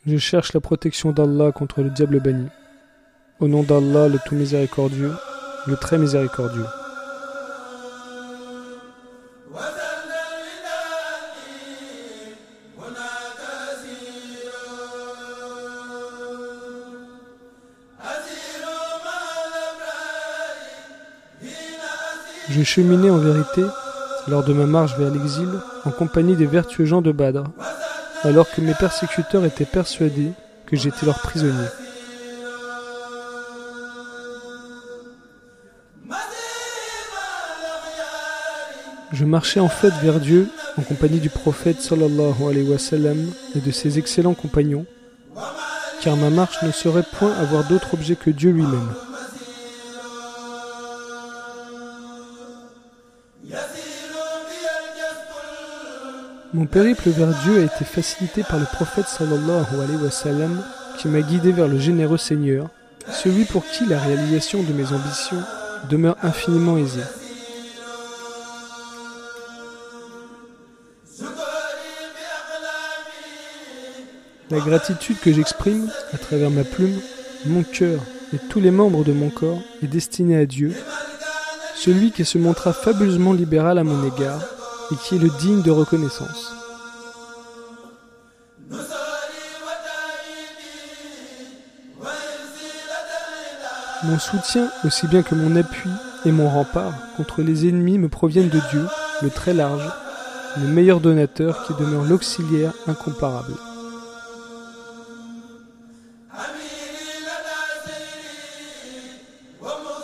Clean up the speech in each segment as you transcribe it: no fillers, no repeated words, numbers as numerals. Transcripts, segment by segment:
Je cherche la protection d'Allah contre le diable banni. Au nom d'Allah, le tout miséricordieux, le très miséricordieux. Je cheminais en vérité, lors de ma marche vers l'exil, en compagnie des vertueux gens de Badr, alors que mes persécuteurs étaient persuadés que j'étais leur prisonnier. Je marchais en fait vers Dieu, en compagnie du prophète sallallahu alayhi wa sallam et de ses excellents compagnons, car ma marche ne saurait point avoir d'autre objet que Dieu lui-même. Mon périple vers Dieu a été facilité par le prophète sallallahu alayhi wa sallam qui m'a guidé vers le généreux Seigneur, celui pour qui la réalisation de mes ambitions demeure infiniment aisée. La gratitude que j'exprime à travers ma plume, mon cœur et tous les membres de mon corps est destinée à Dieu, celui qui se montra fabuleusement libéral à mon égard et qui est le digne de reconnaissance. Mon soutien, aussi bien que mon appui et mon rempart contre les ennemis me proviennent de Dieu, le très large, le meilleur donateur qui demeure l'auxiliaire incomparable.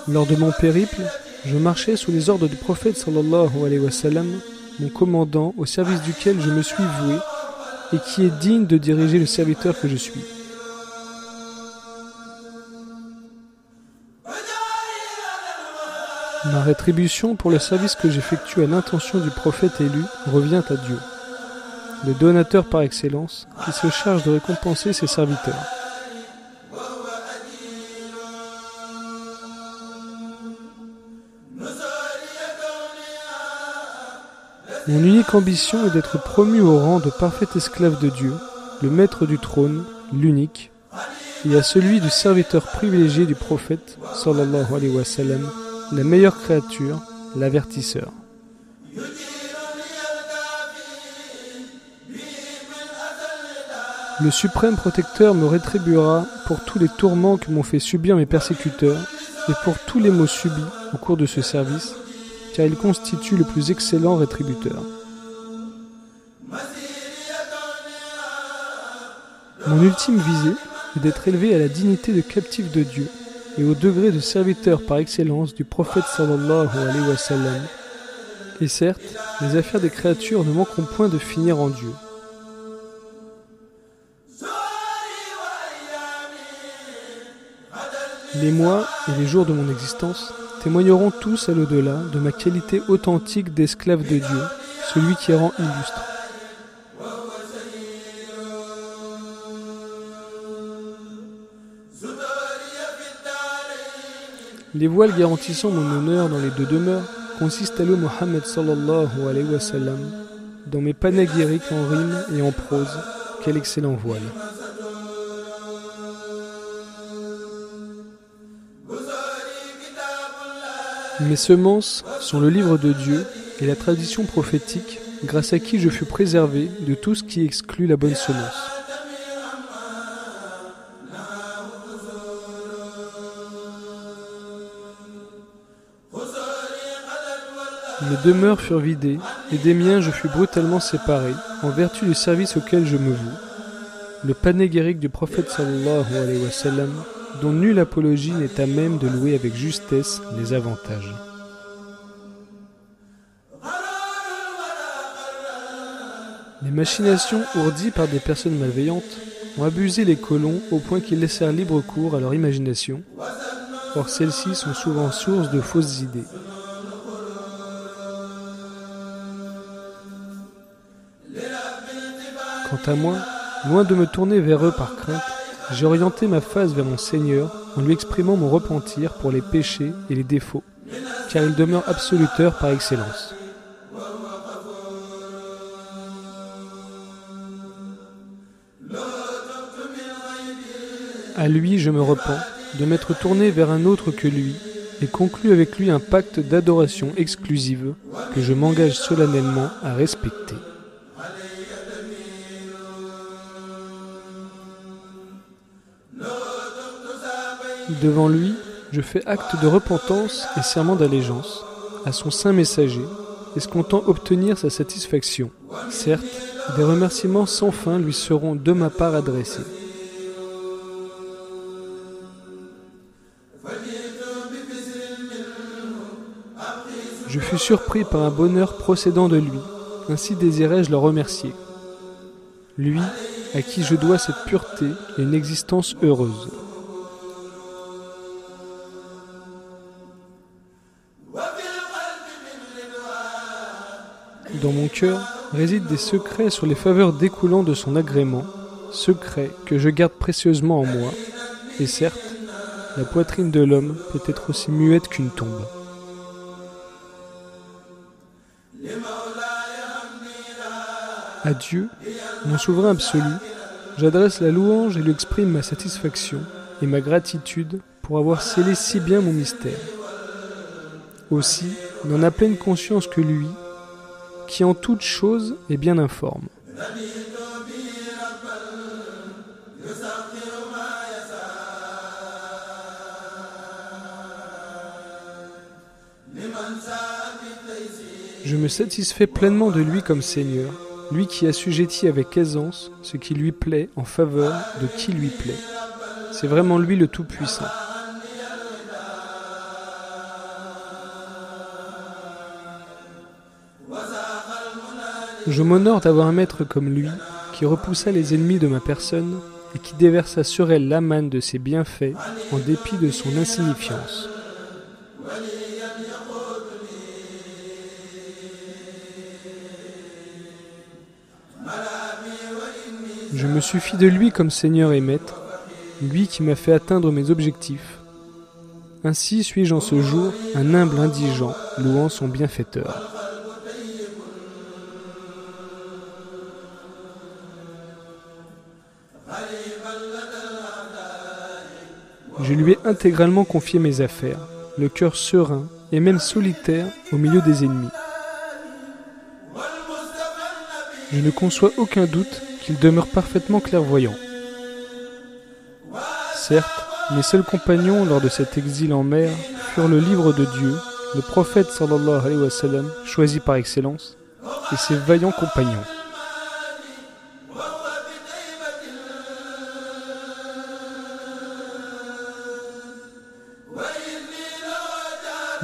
Lors de mon périple, je marchais sous les ordres du prophète sallallahu alayhi wa sallam, mon commandant au service duquel je me suis voué et qui est digne de diriger le serviteur que je suis. Ma rétribution pour le service que j'effectue à l'intention du prophète élu revient à Dieu, le donateur par excellence, qui se charge de récompenser ses serviteurs. Mon unique ambition est d'être promu au rang de parfait esclave de Dieu, le maître du trône, l'unique, et à celui du serviteur privilégié du prophète, sallallahu alayhi wa sallam, la meilleure créature, l'avertisseur. Le suprême protecteur me rétribuera pour tous les tourments que m'ont fait subir mes persécuteurs et pour tous les maux subis au cours de ce service, car il constitue le plus excellent rétributeur. Mon ultime visée est d'être élevé à la dignité de captif de Dieu et au degré de serviteur par excellence du prophète sallallahu alayhi wa sallam. Et certes, les affaires des créatures ne manqueront point de finir en Dieu. Les mois et les jours de mon existence témoigneront tous à l'au-delà de ma qualité authentique d'esclave de Dieu, celui qui rend illustre. Les voiles garantissant mon honneur dans les deux demeures consistent à louer Mohammed sallallahu alayhi wa sallam dans mes panégyriques en rime et en prose. Quel excellent voile! Mes semences sont le livre de Dieu et la tradition prophétique, grâce à qui je fus préservé de tout ce qui exclut la bonne semence. Mes demeures furent vidées, et des miens je fus brutalement séparé, en vertu du service auquel je me voue, le panégyrique du prophète sallallahu alayhi wa sallam, dont nulle apologie n'est à même de louer avec justesse les avantages. Les machinations ourdies par des personnes malveillantes ont abusé les colons au point qu'ils laissèrent libre cours à leur imagination. Or celles-ci sont souvent source de fausses idées. Quant à moi, loin de me tourner vers eux par crainte, j'ai orienté ma face vers mon Seigneur en lui exprimant mon repentir pour les péchés et les défauts, car il demeure absoluteur par excellence. À lui je me repens de m'être tourné vers un autre que lui et conclu avec lui un pacte d'adoration exclusive que je m'engage solennellement à respecter. Devant lui, je fais acte de repentance et serment d'allégeance à son saint messager, escomptant obtenir sa satisfaction. Certes, des remerciements sans fin lui seront de ma part adressés. Je fus surpris par un bonheur procédant de lui, ainsi désirais-je le remercier. Lui, à qui je dois cette pureté et une existence heureuse. Dans mon cœur résident des secrets sur les faveurs découlant de son agrément, secrets que je garde précieusement en moi, et certes, la poitrine de l'homme peut être aussi muette qu'une tombe. À Dieu, mon souverain absolu, j'adresse la louange et lui exprime ma satisfaction et ma gratitude pour avoir scellé si bien mon mystère. Aussi, n'en a pleine conscience que lui, qui en toute chose est bien informe. Je me satisfais pleinement de lui comme Seigneur, lui qui assujettit avec aisance ce qui lui plaît en faveur de qui lui plaît. C'est vraiment lui le Tout-Puissant. Je m'honore d'avoir un maître comme lui, qui repoussa les ennemis de ma personne et qui déversa sur elle la manne de ses bienfaits en dépit de son insignifiance. Je me suffis de lui comme Seigneur et Maître, lui qui m'a fait atteindre mes objectifs. Ainsi suis-je en ce jour un humble indigent louant son bienfaiteur. Je lui ai intégralement confié mes affaires, le cœur serein et même solitaire au milieu des ennemis. Je ne conçois aucun doute qu'il demeure parfaitement clairvoyant. Certes, mes seuls compagnons lors de cet exil en mer furent le livre de Dieu, le prophète sallallahu alayhi wa sallam, choisi par excellence, et ses vaillants compagnons.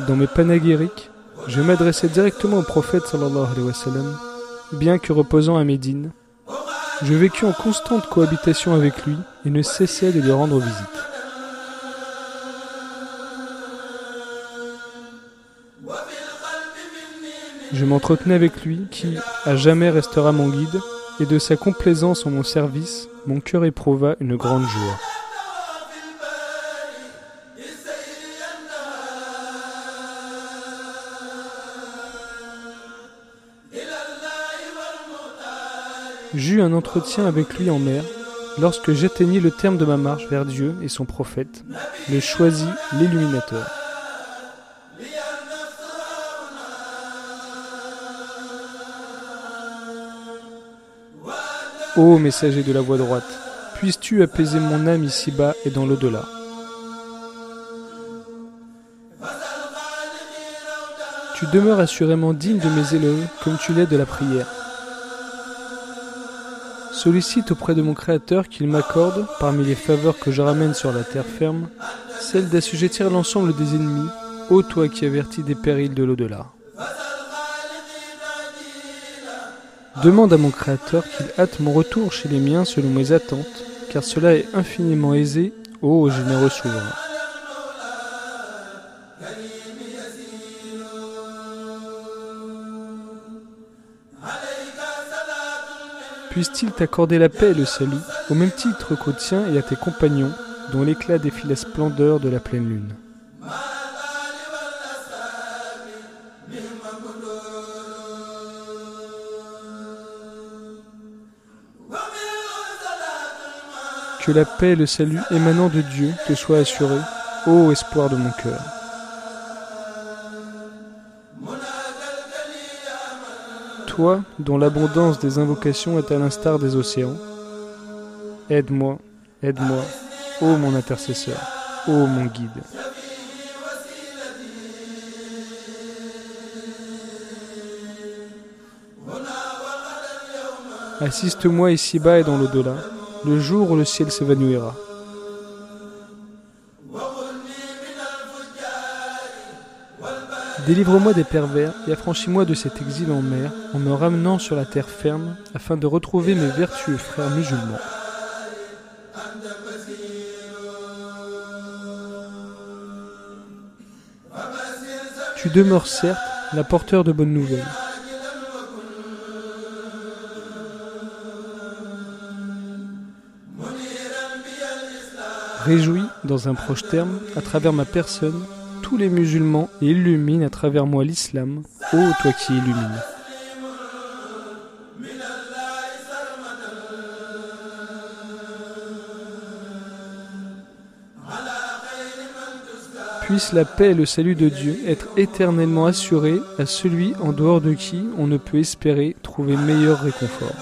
Dans mes panégyriques, je m'adressais directement au prophète sallallahu alayhi wa sallam, bien que reposant à Médine. Je vécus en constante cohabitation avec lui et ne cessais de lui rendre visite. Je m'entretenais avec lui qui, à jamais, restera mon guide, et de sa complaisance en mon service, mon cœur éprouva une grande joie. J'eus un entretien avec lui en mer, lorsque j'atteignis le terme de ma marche vers Dieu et son prophète, le choisi, l'illuminateur. Ô messager de la voie droite, puisses-tu apaiser mon âme ici-bas et dans l'au-delà. Tu demeures assurément digne de mes éloges comme tu l'es de la prière. Sollicite auprès de mon Créateur qu'il m'accorde, parmi les faveurs que je ramène sur la terre ferme, celle d'assujettir l'ensemble des ennemis, ô toi qui avertis des périls de l'au-delà. Demande à mon Créateur qu'il hâte mon retour chez les miens selon mes attentes, car cela est infiniment aisé, ô généreux souverain. Puisse-t-il t'accorder la paix et le salut, au même titre qu'au tien et à tes compagnons, dont l'éclat défie la splendeur de la pleine lune. Que la paix et le salut émanant de Dieu te soient assurés, ô espoir de mon cœur. Toi, dont l'abondance des invocations est à l'instar des océans, aide-moi, aide-moi, ô mon intercesseur, ô mon guide. Assiste-moi ici-bas et dans l'au-delà, le jour où le ciel s'évanouira. Délivre-moi des pervers et affranchis-moi de cet exil en mer, en me ramenant sur la terre ferme, afin de retrouver mes vertueux frères musulmans. Tu demeures certes l'apporteur de bonnes nouvelles. Réjouis, dans un proche terme, à travers ma personne, tous les musulmans et illumine à travers moi l'islam, ô toi qui illumines. Puisse la paix et le salut de Dieu être éternellement assurés à celui en dehors de qui on ne peut espérer trouver meilleur réconfort.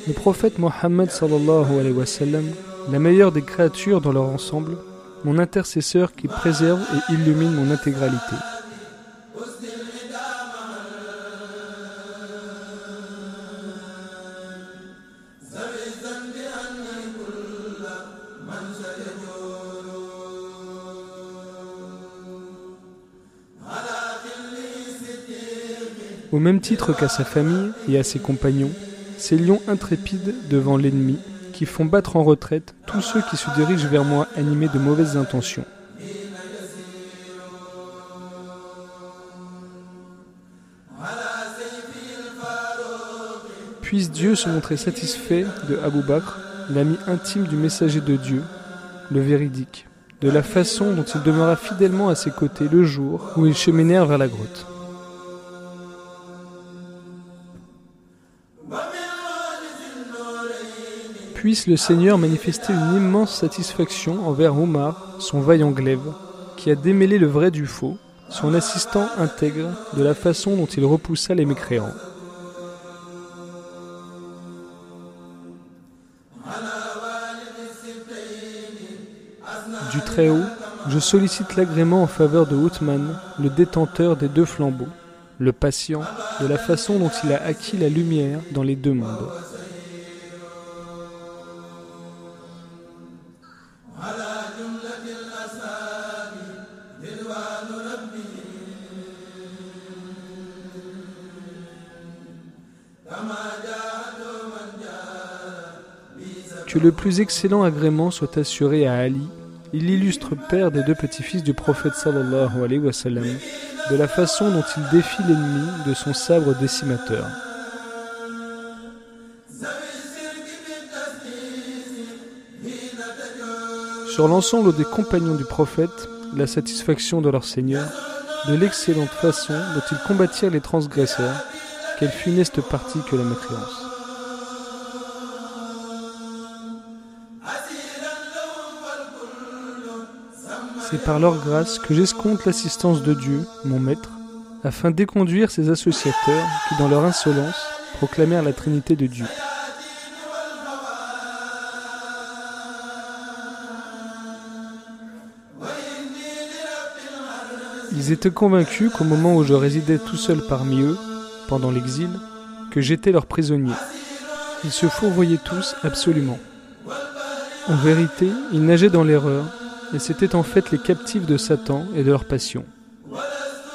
Le prophète Mohammed sallallahu alayhi wa sallam, la meilleure des créatures dans leur ensemble, mon intercesseur qui préserve et illumine mon intégralité. Au même titre qu'à sa famille et à ses compagnons, ces lions intrépides devant l'ennemi, qui font battre en retraite tous ceux qui se dirigent vers moi animés de mauvaises intentions. Puisse Dieu se montrer satisfait de Abu Bakr, l'ami intime du messager de Dieu, le véridique, de la façon dont il demeura fidèlement à ses côtés le jour où ils cheminèrent vers la grotte. Puisse le Seigneur manifester une immense satisfaction envers Omar, son vaillant glaive, qui a démêlé le vrai du faux, son assistant intègre, de la façon dont il repoussa les mécréants. Du Très-Haut, je sollicite l'agrément en faveur de Uthman, le détenteur des deux flambeaux, le patient, de la façon dont il a acquis la lumière dans les deux mondes. Que le plus excellent agrément soit assuré à Ali, l'illustre père des deux petits-fils du prophète sallallahu alayhi wa sallam, de la façon dont il défie l'ennemi de son sabre décimateur. Sur l'ensemble des compagnons du prophète, la satisfaction de leur Seigneur, de l'excellente façon dont ils combattirent les transgresseurs, quelle funeste partie que la mécréance. C'est par leur grâce que j'escompte l'assistance de Dieu, mon maître, afin d'éconduire ces associateurs qui, dans leur insolence, proclamèrent la Trinité de Dieu. Ils étaient convaincus qu'au moment où je résidais tout seul parmi eux, pendant l'exil, que j'étais leur prisonnier. Ils se fourvoyaient tous absolument. En vérité, ils nageaient dans l'erreur, et c'étaient en fait les captifs de Satan et de leur passion.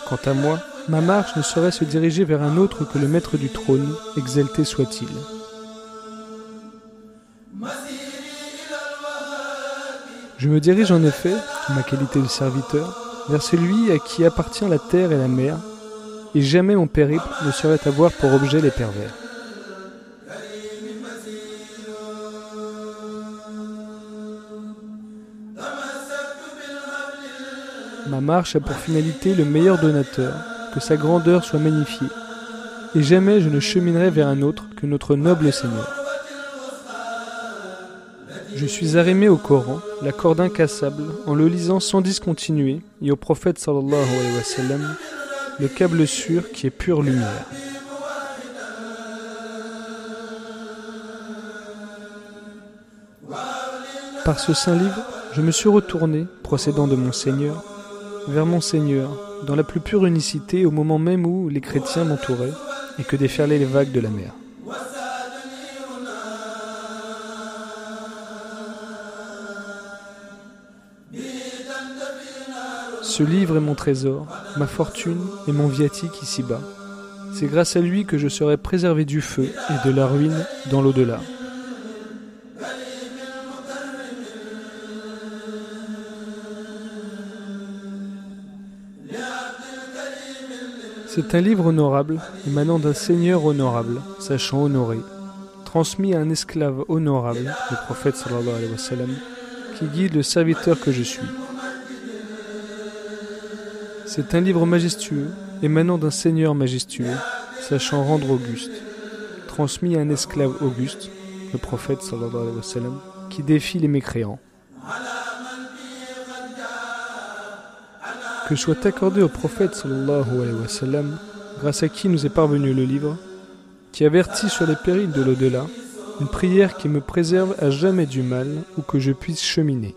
Quant à moi, ma marche ne saurait se diriger vers un autre que le maître du trône, exalté soit-il. Je me dirige en effet, en ma qualité de serviteur, vers celui à qui appartient la terre et la mer, et jamais mon périple ne saurait avoir pour objet les pervers. Ma marche a pour finalité le meilleur donateur, que sa grandeur soit magnifiée. Et jamais je ne cheminerai vers un autre que notre noble Seigneur. Je suis arrimé au Coran, la corde incassable, en le lisant sans discontinuer, et au prophète sallallahu alayhi wa sallam, le câble sûr qui est pure lumière. Par ce saint livre, je me suis retourné, procédant de mon Seigneur, vers mon Seigneur, dans la plus pure unicité au moment même où les chrétiens m'entouraient et que déferlaient les vagues de la mer. Ce livre est mon trésor, ma fortune et mon viatique ici-bas. C'est grâce à lui que je serai préservé du feu et de la ruine dans l'au-delà. C'est un livre honorable, émanant d'un seigneur honorable, sachant honorer, transmis à un esclave honorable, le prophète sallallahu alayhi wa sallam, qui guide le serviteur que je suis. C'est un livre majestueux, émanant d'un seigneur majestueux, sachant rendre auguste, transmis à un esclave auguste, le prophète sallallahu alayhi wa sallam, qui défie les mécréants. Que soit accordé au prophète sallallahu alayhi wa sallam, grâce à qui nous est parvenu le livre, qui avertit sur les périls de l'au-delà, une prière qui me préserve à jamais du mal où que je puisse cheminer.